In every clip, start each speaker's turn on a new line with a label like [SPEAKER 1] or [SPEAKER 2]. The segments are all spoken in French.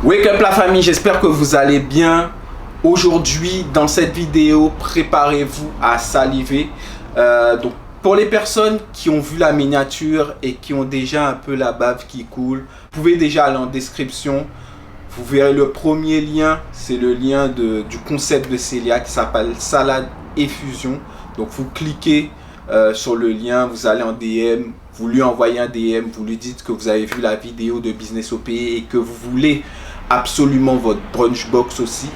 [SPEAKER 1] Wake up la famille, j'espère que vous allez bien. Aujourd'hui, dans cette vidéo, préparez-vous à saliver. Donc, pour les personnes qui ont vu la miniature et qui ont déjà un peu la bave qui coule, vous pouvez déjà aller en description. Vous verrez le premier lien, c'est le lien du concept de Célia qui s'appelle Salade et Fusion. Donc, vous cliquez sur le lien, vous allez en DM, vous lui envoyez un DM, vous lui dites que vous avez vu la vidéo de Business OP et que vous voulez absolument votre brunch box aussi.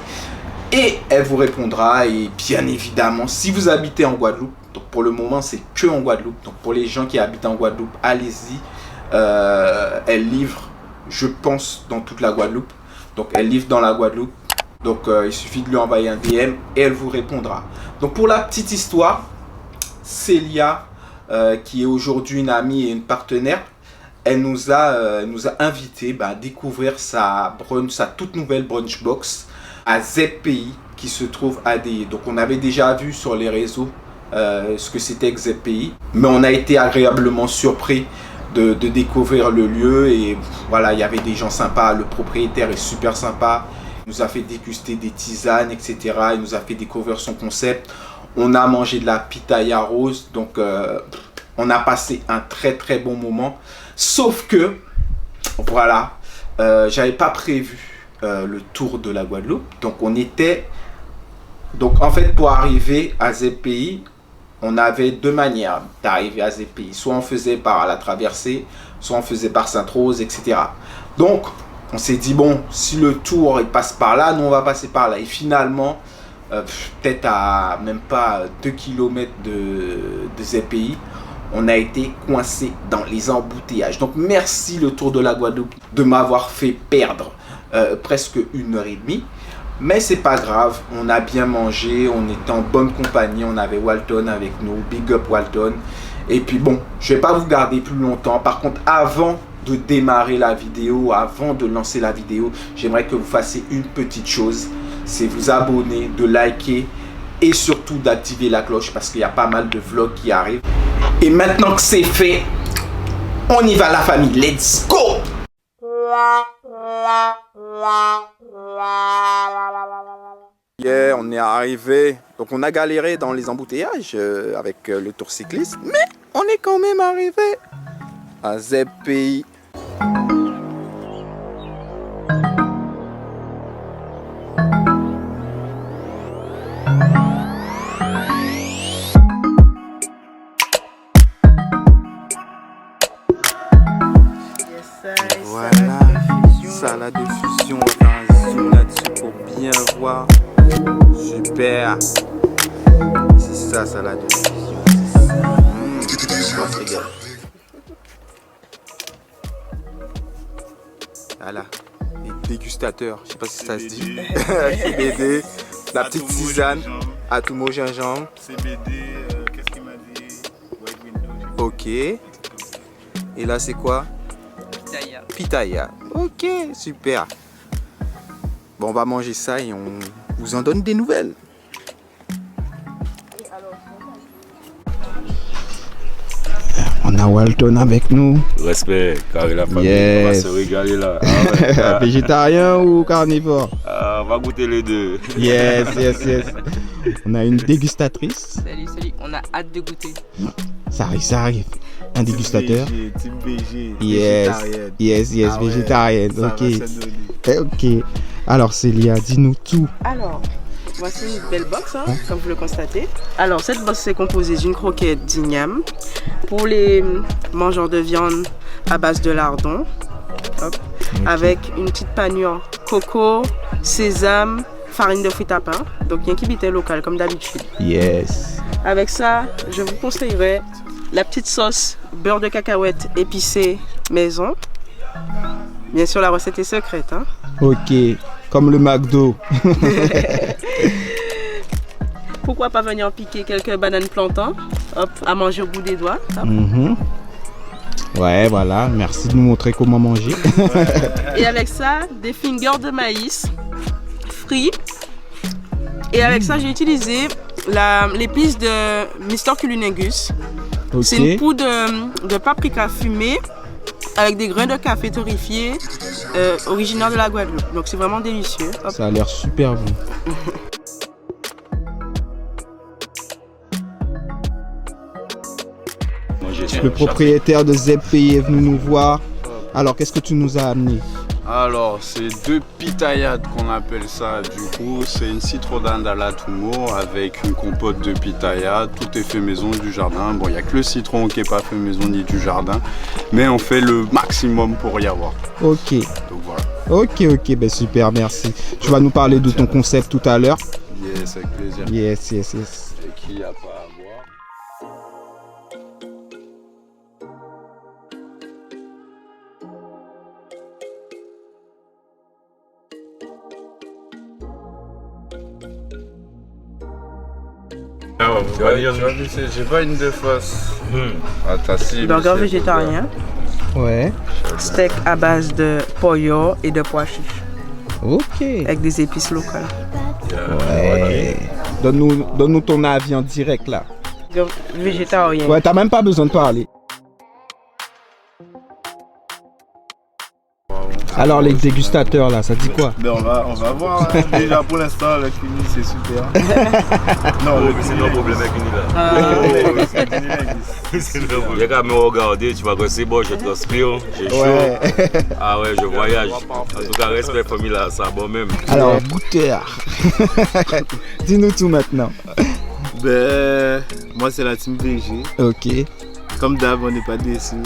[SPEAKER 1] Et elle vous répondra. Et bien évidemment, si vous habitez en Guadeloupe, donc pour le moment c'est que en Guadeloupe, donc pour les gens qui habitent en Guadeloupe, allez-y. Elle livre, je pense, dans toute la Guadeloupe. Donc elle livre dans la Guadeloupe. Donc il suffit de lui envoyer un DM et elle vous répondra. Donc pour la petite histoire, Célia, qui est aujourd'hui une amie et une partenaire, elle nous a invité à découvrir sa toute nouvelle brunch box à ZPI qui se trouve à DE. Donc on avait déjà vu sur les réseaux ce que c'était que ZPI, mais on a été agréablement surpris de découvrir le lieu. Et voilà, il y avait des gens sympas, le propriétaire est super sympa, il nous a fait déguster des tisanes, etc. Il nous a fait découvrir son concept. On a mangé de la pitaya rose, donc on a passé un très bon moment. Sauf que, voilà, j'avais pas prévu le tour de la Guadeloupe. Donc en fait, pour arriver à ZPI, on avait deux manières d'arriver à ZPI. Soit on faisait par la traversée, soit on faisait par Sainte-Rose, etc. Donc, on s'est dit, bon, si le tour il passe par là, nous on va passer par là. Et finalement, peut-être à même pas 2 km de ZPI, on a été coincé dans les embouteillages. Donc merci le Tour de la Guadeloupe de m'avoir fait perdre presque 1h30. Mais c'est pas grave, on a bien mangé, on était en bonne compagnie, on avait Walton avec nous, big up Walton. Et puis bon, je vais pas vous garder plus longtemps. Par contre, avant de démarrer la vidéo, avant de lancer la vidéo, j'aimerais que vous fassiez une petite chose. C'est vous abonner, de liker et surtout d'activer la cloche parce qu'il y a pas mal de vlogs qui arrivent. Et maintenant que c'est fait, on y va la famille, let's go! Yeah, on est arrivé. Donc on a galéré dans les embouteillages avec le tour cycliste, mais on est quand même arrivé à ZPI. Voilà, salade de fusion, on va faire un zoom là-dessus pour bien voir. Super. C'est ça, salade de fusion. On se régale. Voilà, les dégustateurs, je sais pas si ça se dit. CBD, la petite tisane, Atumo gingembre.
[SPEAKER 2] CBD, qu'est-ce qu'il m'a dit? White Window.
[SPEAKER 1] Ok. Et là, c'est quoi?
[SPEAKER 3] Pitaya.
[SPEAKER 1] Pitaya. Ok, super. Bon, on va manger ça et on vous en donne des nouvelles. On a Walton avec nous.
[SPEAKER 2] Respect, carré la famille,
[SPEAKER 1] Yes.
[SPEAKER 2] on va se régaler là. Ah, ouais.
[SPEAKER 1] Végétarien ou carnivore?
[SPEAKER 2] On va goûter les deux.
[SPEAKER 1] Yes. On a une dégustatrice.
[SPEAKER 3] Salut, on a hâte de goûter.
[SPEAKER 1] Ça arrive. Un dégustateur.
[SPEAKER 2] Team BG,
[SPEAKER 1] Yes,
[SPEAKER 2] végétarienne. Ah ouais,
[SPEAKER 1] végétarienne.
[SPEAKER 2] ça
[SPEAKER 1] Ok.
[SPEAKER 2] va se donner.
[SPEAKER 1] Ok. Alors Célia, dis-nous tout.
[SPEAKER 3] Alors, voici une belle box, comme vous le constatez. Alors, cette box est composée d'une croquette d'igname pour les mangeurs de viande à base de lardon. Hop.
[SPEAKER 1] Ok.
[SPEAKER 3] Avec une petite panure coco, sésame, farine de fruits à pain. Donc, il y a un kibité local comme d'habitude.
[SPEAKER 1] Yes.
[SPEAKER 3] Avec ça, je vous conseillerais la petite sauce beurre de cacahuète épicée maison. Bien sûr, la recette est secrète.
[SPEAKER 1] Ok. Comme le McDo.
[SPEAKER 3] Pourquoi pas venir piquer quelques bananes plantains, hop, à manger au bout des doigts.
[SPEAKER 1] Mhm. Ouais, voilà. Merci de nous montrer comment manger.
[SPEAKER 3] Et avec ça, des fingers de maïs frits. Et avec ça, j'ai utilisé l'épice de Mr. Culinegus.
[SPEAKER 1] Ok.
[SPEAKER 3] C'est une poudre de paprika fumée avec des grains de café torréfiés originaires de la Guadeloupe. Donc c'est vraiment délicieux. Hop.
[SPEAKER 4] Ça a l'air super bon. Le propriétaire de ZPI est venu nous voir. Alors, qu'est-ce que tu nous as amené?
[SPEAKER 2] Alors, c'est 2 pitayades qu'on appelle ça. Du coup, c'est une citronade à la tumo avec une compote de pitaya. Tout est fait maison du jardin. Bon, il n'y a que le citron qui n'est pas fait maison ni du jardin. Mais on fait le maximum pour y avoir.
[SPEAKER 4] Ok.
[SPEAKER 2] Donc voilà.
[SPEAKER 4] Ok, ben super, merci. Tu vas nous parler de ton concept tout à l'heure.
[SPEAKER 2] Yes, avec plaisir.
[SPEAKER 4] Yes.
[SPEAKER 2] Et qu'il n'y a pas à boire. Tu vois, j'ai pas une de face. Ah, t'as si.
[SPEAKER 3] Burger végétarien.
[SPEAKER 4] Ouais.
[SPEAKER 3] Steak à base de pollo et de pois chiches.
[SPEAKER 4] Ok.
[SPEAKER 3] Avec des épices locales.
[SPEAKER 4] Ouais. Donne-nous ton avis en direct là.
[SPEAKER 3] Burger végétarien.
[SPEAKER 4] Ouais, t'as même pas besoin de parler. Alors les dégustateurs là, ça dit quoi?
[SPEAKER 2] Ben on va voir. Déjà pour l'instant, le cuisine c'est super. Non,
[SPEAKER 5] c'est nos problèmes avec une Il y a qu'à me regarder, tu vas que c'est bon, je transpire, j'ai chaud.
[SPEAKER 4] Ouais.
[SPEAKER 5] Ah ouais, je voyage. En tout cas, respect famille là, ça bon même.
[SPEAKER 4] Alors, goûteur. Dis-nous tout maintenant.
[SPEAKER 2] Ben, moi c'est la team VG.
[SPEAKER 4] Ok.
[SPEAKER 2] Comme d'hab, on n'est pas déçus.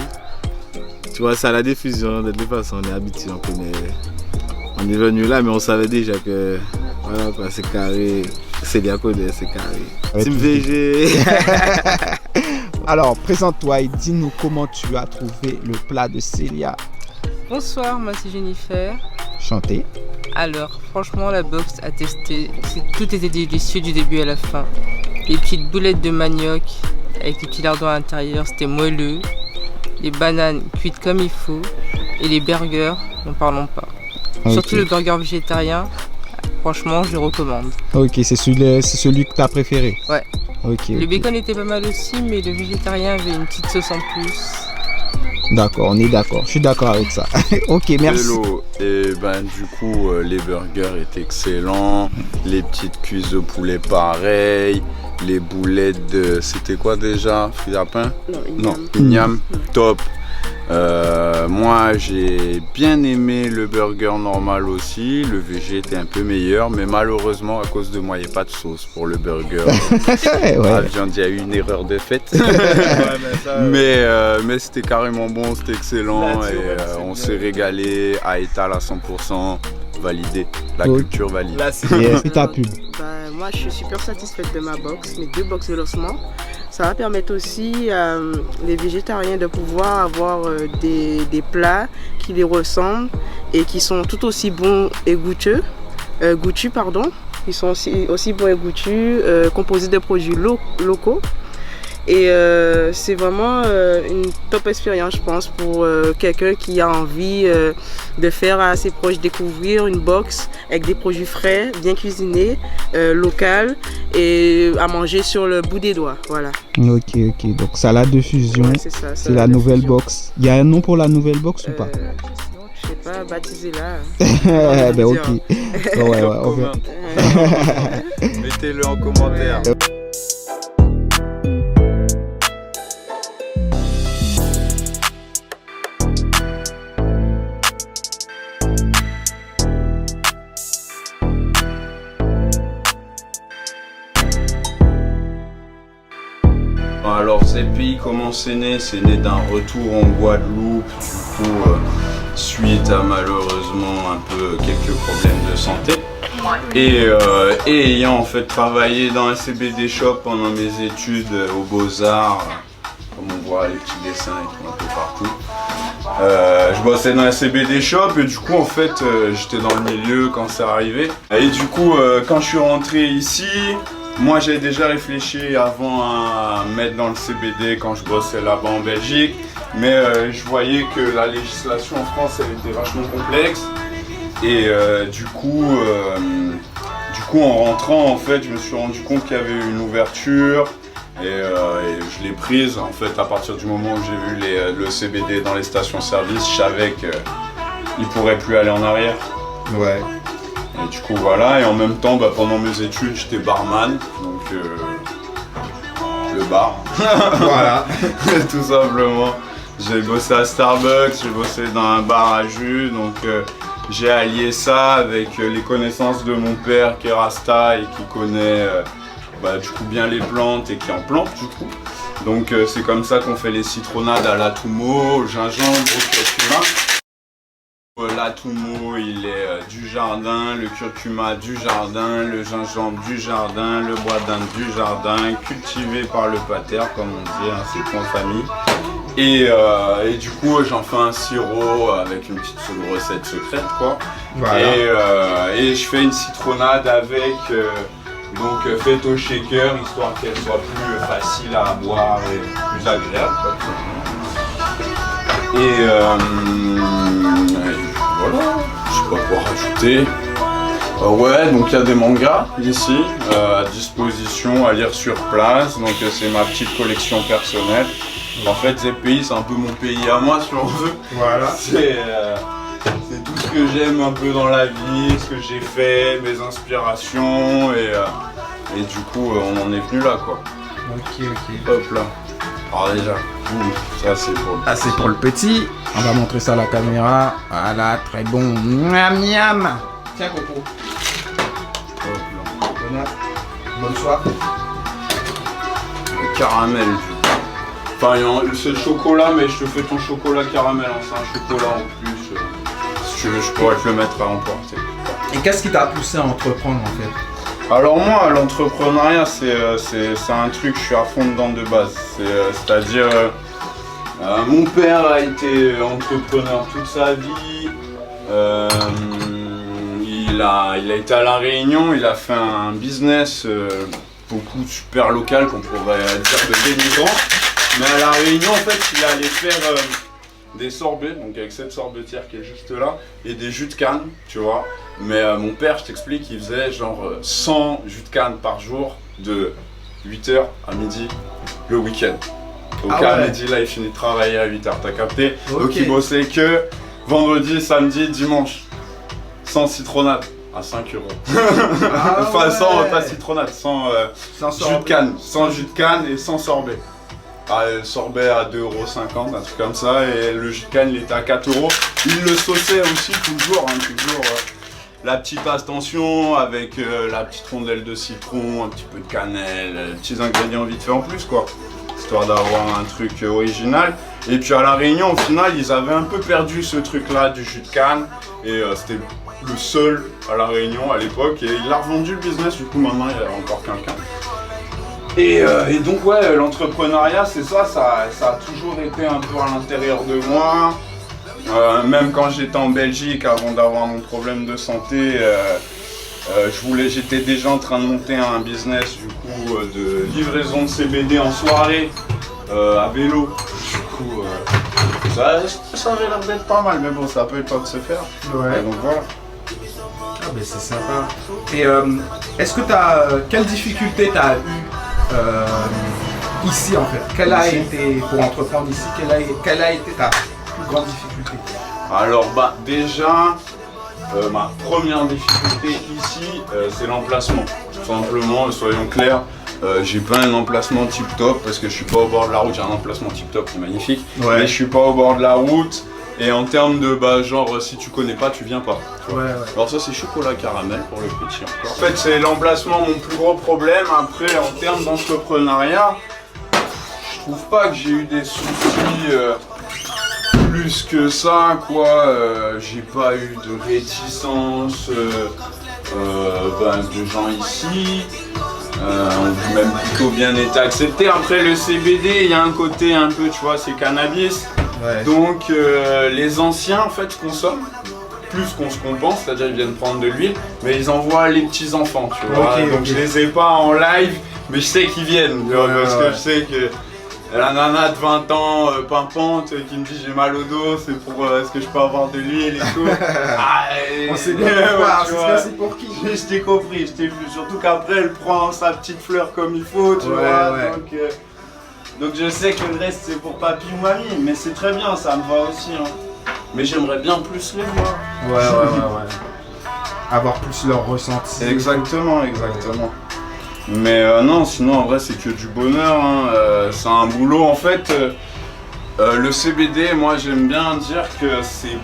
[SPEAKER 2] Tu vois, c'est à la diffusion, de toute façon, on est habitué, on est venu là, mais on savait déjà que, voilà quoi, c'est carré, c'est bien codé, c'est carré.
[SPEAKER 4] Ouais,
[SPEAKER 2] Team VG.
[SPEAKER 4] Alors, présente-toi et dis-nous comment tu as trouvé le plat de Célia.
[SPEAKER 6] Bonsoir, moi c'est Jennifer.
[SPEAKER 4] Chanté.
[SPEAKER 6] Alors, franchement, la box a testé, tout était délicieux du début à la fin. Les petites boulettes de manioc avec les petits lardons à l'intérieur, c'était moelleux. Les bananes cuites comme il faut. Et les burgers, n'en parlons pas.
[SPEAKER 4] Okay.
[SPEAKER 6] Surtout le burger végétarien, franchement, je le recommande.
[SPEAKER 4] Ok, c'est celui que tu as préféré.
[SPEAKER 6] Ouais.
[SPEAKER 4] Ok.
[SPEAKER 6] Le bacon était pas mal aussi, mais le végétarien avait une petite sauce en plus.
[SPEAKER 4] D'accord, on est d'accord. Je suis d'accord avec ça. Ok, merci.
[SPEAKER 2] Hello. Et ben du coup, les burgers étaient excellents. Les petites cuisses de poulet pareil. Les boulettes de... C'était quoi déjà? Fruits à pain? Non, igname. Top. Moi j'ai bien aimé le burger normal aussi, le VG était un peu meilleur, mais malheureusement à cause de moi il n'y a pas de sauce pour le burger.
[SPEAKER 4] Ouais.
[SPEAKER 2] Il y a eu une erreur de fait. Mais c'était carrément bon, c'était excellent et on s'est régalé à étal à 100%, validé, la culture valide.
[SPEAKER 4] Yes, c'est ta pub.
[SPEAKER 3] Moi je suis super satisfaite de ma box, mes 2 box de lancement. Ça va permettre aussi à les végétariens de pouvoir avoir des plats qui les ressemblent et qui sont tout aussi bons et goûtus. Ils sont aussi bons et goûtus, composés de produits locaux. Et c'est vraiment une top expérience, je pense, pour quelqu'un qui a envie de faire à ses proches découvrir une box avec des produits frais, bien cuisinés, local et à manger sur le bout des doigts. Voilà.
[SPEAKER 4] Ok. Donc salade de fusion,
[SPEAKER 3] Ouais, c'est ça,
[SPEAKER 4] c'est la nouvelle box. Il y a un nom pour la nouvelle box ou pas?
[SPEAKER 3] Je sais pas, baptisez-la.
[SPEAKER 4] Ben ok. Ouais, on verra.
[SPEAKER 2] Mettez-le en commentaire. Alors ZPI, comment c'est né? C'est né d'un retour en Guadeloupe, du coup suite à malheureusement un peu quelques problèmes de santé. Et ayant en fait travaillé dans un CBD shop pendant mes études aux Beaux-Arts, comme on voit les petits dessins et tout un peu partout. Je bossais dans un CBD shop et du coup en fait j'étais dans le milieu quand c'est arrivé. Et du coup quand je suis rentré ici, moi j'avais déjà réfléchi avant à me mettre dans le CBD quand je bossais là-bas en Belgique, mais je voyais que la législation en France elle était vachement complexe et du coup en rentrant en fait je me suis rendu compte qu'il y avait une ouverture Et je l'ai prise en fait à partir du moment où j'ai vu le CBD dans les stations-service, je savais qu'il pourrait plus aller en arrière.
[SPEAKER 4] Ouais.
[SPEAKER 2] Et du coup voilà, et en même temps pendant mes études j'étais barman, donc le bar.
[SPEAKER 4] Voilà.
[SPEAKER 2] Tout simplement. J'ai bossé à Starbucks, j'ai bossé dans un bar à jus, donc j'ai allié ça avec les connaissances de mon père qui est Rasta et qui connaît du coup bien les plantes et qui en plante du coup. Donc c'est comme ça qu'on fait les citronnades à l'atumo, au gingembre, au curcuma. L'atumo il est du jardin, le curcuma du jardin, le gingembre du jardin, le bois d'Inde du jardin, cultivé par le pater comme on dit, hein, c'est point famille. Et du coup j'en fais un sirop avec une petite recette secrète quoi. Voilà. Et je fais une citronnade avec donc faite au shaker histoire qu'elle soit plus facile à boire et plus agréable quoi. Et voilà, je sais pas quoi rajouter. Ouais, donc il y a des mangas ici à disposition à lire sur place, donc c'est ma petite collection personnelle. En fait, ZPI c'est un peu mon pays à moi si on veut. Voilà. C'est tout ce que j'aime un peu dans la vie, ce que j'ai fait, mes inspirations et du coup on en est venu là quoi.
[SPEAKER 4] Ok.
[SPEAKER 2] Hop là. Alors déjà, ça c'est pour
[SPEAKER 4] Ah, c'est pour le petit. On va montrer ça à la caméra. Voilà, très bon. Miam miam. Tiens Coco.
[SPEAKER 2] Hop là.
[SPEAKER 4] Bonne soirée.
[SPEAKER 2] Le caramel du coup. Enfin, c'est le chocolat, mais je te fais ton chocolat caramel, hein. C'est un chocolat en plus. Si tu veux, je pourrais te le mettre à emporter.
[SPEAKER 4] Et qu'est-ce qui t'a poussé à entreprendre en fait?
[SPEAKER 2] Alors moi, l'entrepreneuriat, c'est un truc, je suis à fond dedans de base. C'est-à-dire, mon père a été entrepreneur toute sa vie. Il a été à La Réunion, il a fait un business beaucoup super local qu'on pourrait dire de dénigrant. Mais à La Réunion, en fait, il allait faire des sorbets, donc avec cette sorbetière qui est juste là, et des jus de canne, tu vois. Mais mon père, je t'explique, il faisait genre 100 jus de canne par jour de 8h à midi le week-end. Donc à midi, là, il finit de travailler à 8h, t'as capté? Okay. Donc il bossait que vendredi, samedi, dimanche. Sans citronnade, à 5 €. Enfin, sans pas citronnade, sans jus de canne. Sans jus de canne et sans sorbet. Sorbet à 2,50 €, un truc comme ça, et le jus de canne il était à 4 €. Il le sauçait aussi toujours, la petite attention avec la petite rondelle de citron, un petit peu de cannelle, petits ingrédients vite fait en plus quoi, histoire d'avoir un truc original. Et puis à La Réunion au final ils avaient un peu perdu ce truc là du jus de canne, et c'était le seul à La Réunion à l'époque, et il a revendu le business, du coup maintenant il y a encore quelqu'un. Et donc ouais, l'entrepreneuriat c'est ça a toujours été un peu à l'intérieur de moi. Même quand j'étais en Belgique, avant d'avoir mon problème de santé, j'étais déjà en train de monter un business du coup de livraison de CBD en soirée à vélo. Du coup ça avait l'air d'être pas mal, mais bon ça peut pas de se faire. Ouais. Donc voilà.
[SPEAKER 4] Ah ben c'est sympa. Et est-ce que quelle difficulté t'as eu ici en fait? Quelle a été, pour entreprendre ici, quelle a été ta plus grande difficulté?
[SPEAKER 2] Alors déjà, ma première difficulté ici, c'est l'emplacement. Tout simplement, soyons clairs, j'ai pas un emplacement tip top parce que je suis pas au bord de la route. J'ai un emplacement tip top qui est magnifique, mais je suis pas au bord de la route. Et en termes de genre si tu connais pas, tu viens pas. Alors ça c'est chocolat caramel pour le petit encore. En fait c'est l'emplacement mon plus gros problème. Après en termes d'entrepreneuriat, je trouve pas que j'ai eu des soucis plus que ça quoi. J'ai pas eu de réticence de gens ici. On a même plutôt bien été accepté. Après le CBD, il y a un côté un peu, tu vois, c'est cannabis. Donc les anciens en fait consomment plus qu'on pense, c'est-à-dire ils viennent prendre de l'huile, mais ils envoient les petits enfants, tu vois. Donc je les ai pas en live, mais je sais qu'ils viennent, parce que je sais que La nana de 20 ans, pimpante, qui me dit j'ai mal au dos, c'est pour est-ce que je peux avoir de l'huile et tout.
[SPEAKER 4] On sait bien pourquoi, c'est pour qui.
[SPEAKER 2] Je t'ai compris, je t'ai vu. Surtout qu'après elle prend sa petite fleur comme il faut, tu vois.
[SPEAKER 4] Ouais.
[SPEAKER 2] Donc je sais que le reste c'est pour papy ou mamie, mais c'est très bien, ça me va aussi. Hein. Mais j'aimerais bien plus les voir.
[SPEAKER 4] Ouais. Avoir plus leur ressenti.
[SPEAKER 2] Exactement. Mais non, sinon en vrai c'est que du bonheur, hein. C'est un boulot en fait. Le CBD, moi j'aime bien dire que c'est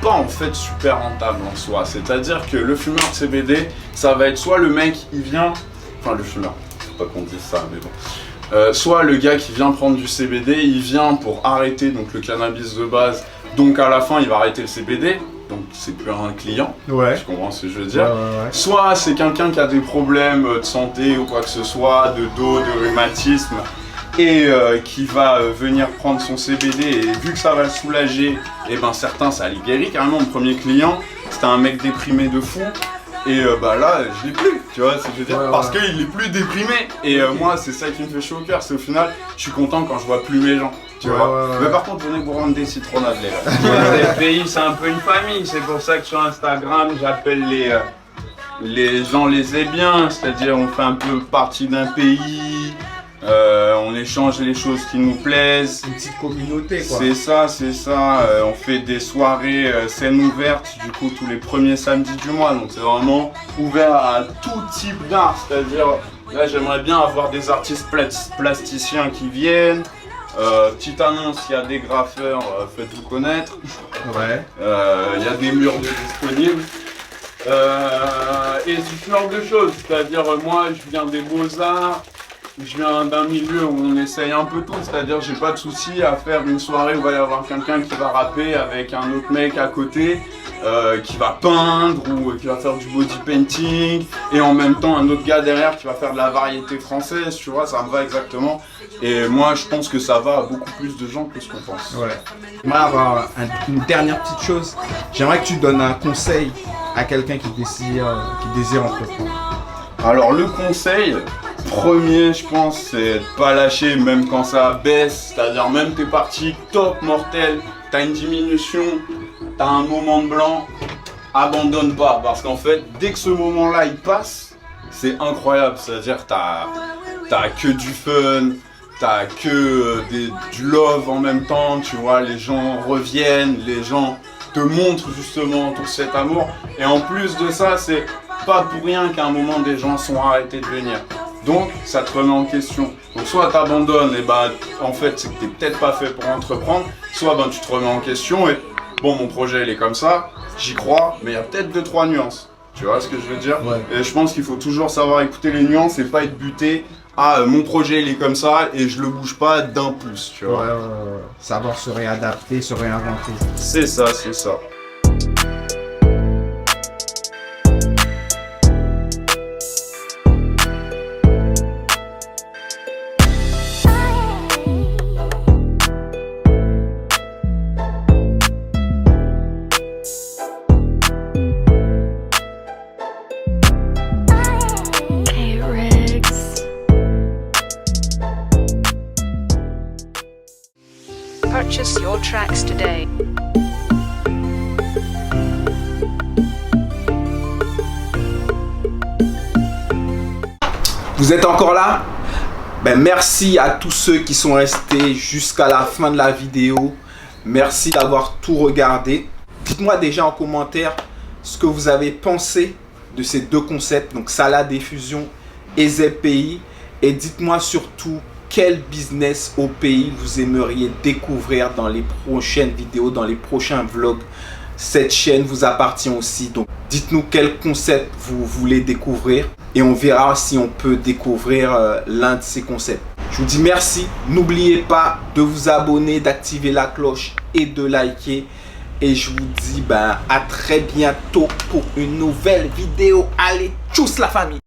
[SPEAKER 2] pas en fait super rentable en soi. C'est-à-dire que le fumeur de CBD, ça va être soit le mec il vient, enfin le fumeur, faut pas qu'on dise ça, mais bon. Soit le gars qui vient prendre du CBD, il vient pour arrêter donc le cannabis de base, donc à la fin il va arrêter le CBD. Donc c'est plus un client,
[SPEAKER 4] ouais.
[SPEAKER 2] Je comprends ce que je veux dire.
[SPEAKER 4] Ouais.
[SPEAKER 2] Soit c'est quelqu'un qui a des problèmes de santé ou quoi que ce soit, de dos, de rhumatisme, et qui va venir prendre son CBD, et vu que ça va le soulager, et ben certains ça les guérit carrément. Mon premier client, c'était un mec déprimé de fou, et bah là je l'ai plus, tu vois ce que je veux dire, parce qu'il est plus déprimé, et moi c'est ça qui me fait chaud au cœur, c'est au final je suis content quand je vois plus mes gens. Tu vois. Mais par contre, venez vous rendre des citronnades, les gars. Le pays, c'est un peu une famille. C'est pour ça que sur Instagram, j'appelle les gens les Ébiens. C'est-à-dire, on fait un peu partie d'un pays. On échange les choses qui nous plaisent.
[SPEAKER 4] Une petite communauté, quoi.
[SPEAKER 2] C'est ça. On fait des soirées scènes ouvertes, du coup, tous les premiers samedis du mois. Donc, c'est vraiment ouvert à tout type d'art. C'est-à-dire, là, j'aimerais bien avoir des artistes plasticiens qui viennent. Petite annonce, il y a des graffeurs, faites-vous connaître.
[SPEAKER 4] Ouais.
[SPEAKER 2] Il y a des murs de disponibles. Et ce genre de choses, c'est-à-dire moi je viens des beaux-arts, je viens d'un milieu où on essaye un peu tout, c'est-à-dire j'ai pas de souci à faire une soirée où il va y avoir quelqu'un qui va rapper avec un autre mec à côté, qui va peindre ou qui va faire du body painting, et en même temps un autre gars derrière qui va faire de la variété française, tu vois, ça me va exactement. Et moi je pense que ça va à beaucoup plus de gens que ce qu'on pense.
[SPEAKER 4] Ouais. J'aimerais avoir une dernière petite chose. J'aimerais que tu donnes un conseil à quelqu'un qui désire entreprendre.
[SPEAKER 2] Alors le conseil premier, je pense, c'est de pas lâcher même quand ça baisse. C'est-à-dire même t'es parti top mortel, t'as une diminution, t'as un moment de blanc, abandonne pas. Parce qu'en fait, dès que ce moment-là il passe, c'est incroyable. C'est-à-dire t'as que du fun. T'as que du love en même temps, tu vois, les gens reviennent, les gens te montrent justement tout cet amour. Et en plus de ça, c'est pas pour rien qu'à un moment des gens sont arrêtés de venir. Donc ça te remet en question. Donc soit t'abandonnes et bah en fait c'est que t'es peut-être pas fait pour entreprendre, soit ben tu te remets en question et bon mon projet il est comme ça, j'y crois, mais il y a peut-être 2-3 nuances. Tu vois ce que je veux dire?
[SPEAKER 4] Ouais.
[SPEAKER 2] Et je pense qu'il faut toujours savoir écouter les nuances et pas être buté. Ah, mon projet il est comme ça et je le bouge pas d'un pouce, tu vois.
[SPEAKER 4] Ouais. Savoir se réadapter, se réinventer.
[SPEAKER 2] C'est ça.
[SPEAKER 7] Purchase your tracks today.
[SPEAKER 1] Vous êtes encore là? Ben, merci à tous ceux qui sont restés jusqu'à la fin de la vidéo. Merci d'avoir tout regardé. Dites-moi déjà en commentaire ce que vous avez pensé de ces deux concepts, donc Salade et Fusion et ZPI. Et dites-moi surtout quel business au pays vous aimeriez découvrir dans les prochaines vidéos, dans les prochains vlogs. Cette chaîne vous appartient aussi, donc dites-nous quel concept vous voulez découvrir et on verra si on peut découvrir l'un de ces concepts. Je vous dis merci, n'oubliez pas de vous abonner, d'activer la cloche et de liker. Et je vous dis à très bientôt pour une nouvelle vidéo. Allez, tchuss la famille!